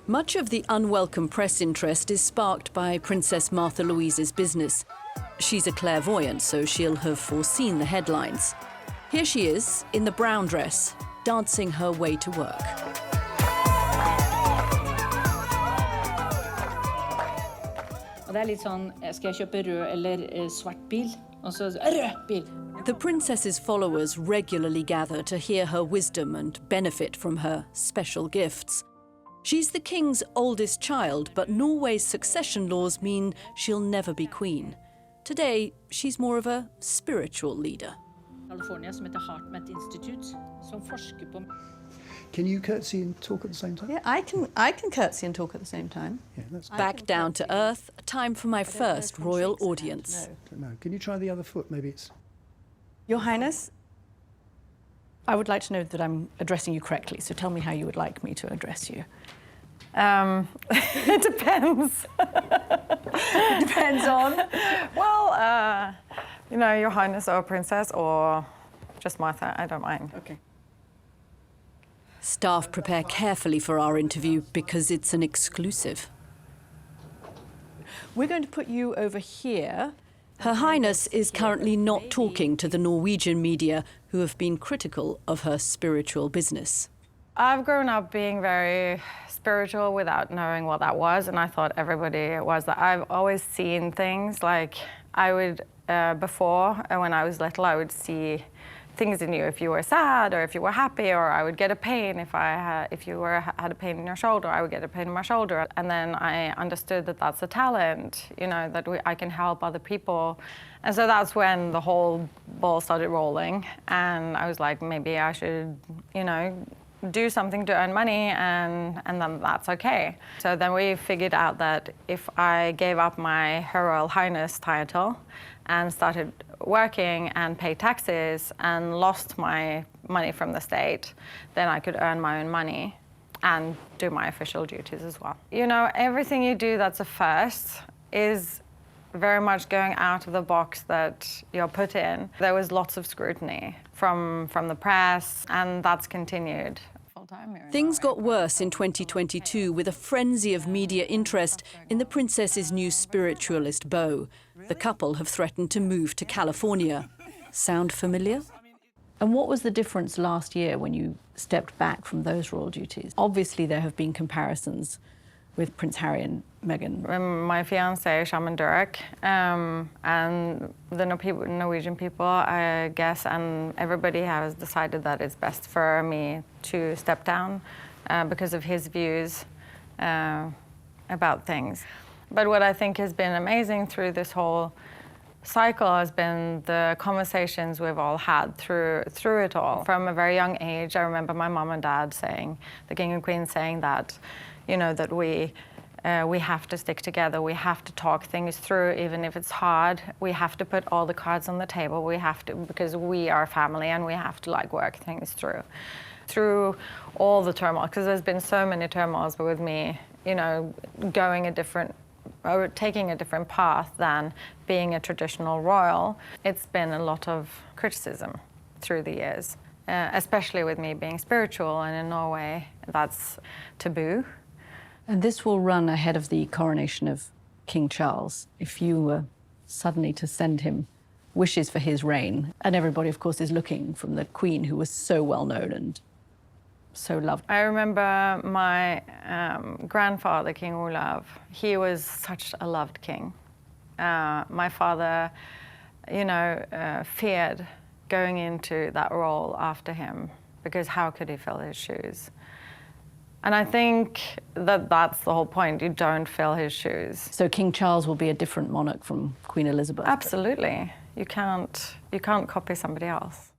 Much of the unwelcome press interest is sparked by Princess Martha Louise's business. She's a clairvoyant, so she'll have foreseen the headlines. Here she is, in the brown dress, dancing her way to work. Det litt sånn, skal jeg kjøpe rød eller svart bil? Og så rød bil. The princess's followers regularly gather to hear her wisdom and benefit from her special gifts. She's the king's oldest child, but Norway's succession laws mean she'll never be queen. Today, she's more of a spiritual leader. California, som heter Heart Institute, som forsker på... Can you curtsy and talk at the same time? Yeah, I can curtsy and talk at the same time. Yeah, that's Back down to earth, time for my first royal audience. no. Can you try the other foot? Maybe it's... Your Highness, I would like to know that I'm addressing you correctly, so tell me how you would like me to address you. It depends. It depends on... Well, you know, Your Highness or Princess or just Martha, I don't mind. Okay. Staff prepare carefully for our interview because it's an exclusive. We're going to put you over here. Her Highness is currently not talking to the Norwegian media who have been critical of her spiritual business. I've grown up being very spiritual without knowing what that was, and I thought everybody was that. I've always seen things like I would, before, when I was little, I would see things in you if you were sad or if you were happy, or I would get a pain if you had a pain in your shoulder, I would get a pain in my shoulder. And then I understood that that's a talent, you know, that I can help other people. And so that's when the whole ball started rolling, and I was like, maybe I should, you know, do something to earn money, and then that's okay. So then we figured out that if I gave up my Her Royal Highness title and started working and paid taxes and lost my money from the state, then I could earn my own money and do my official duties as well. You know, everything you do that's a first is very much going out of the box that you're put in. There was lots of scrutiny from the press, and that's continued. Things got worse in 2022 with a frenzy of media interest in the princess's new spiritualist beau. The couple have threatened to move to California. Sound familiar? And what was the difference last year when you stepped back from those royal duties? Obviously, there have been comparisons with Prince Harry and Meghan. My fiancé, Shamen Durek, and the Norwegian people, I guess, and everybody has decided that it's best for me to step down because of his views about things. But what I think has been amazing through this whole cycle has been the conversations we've all had through it all. From a very young age, I remember my mom and dad saying, the King and Queen saying that, you know, that we have to stick together, we have to talk things through, even if it's hard. We have to put all the cards on the table, we have to, because we are family and we have to like work things through. Through all the turmoil, because there's been so many turmoils with me, you know, going a different, or taking a different path than being a traditional royal. It's been a lot of criticism through the years, especially with me being spiritual, and in Norway that's taboo. And this will run ahead of the coronation of King Charles. If you were suddenly to send him wishes for his reign, and everybody, of course, is looking from the Queen, who was so well known and so loved. I remember my grandfather, King Olav. He was such a loved king. My father, you know, feared going into that role after him, because how could he fill his shoes? And I think that that's the whole point. You don't fill his shoes. So King Charles will be a different monarch from Queen Elizabeth? Absolutely. You can't copy somebody else.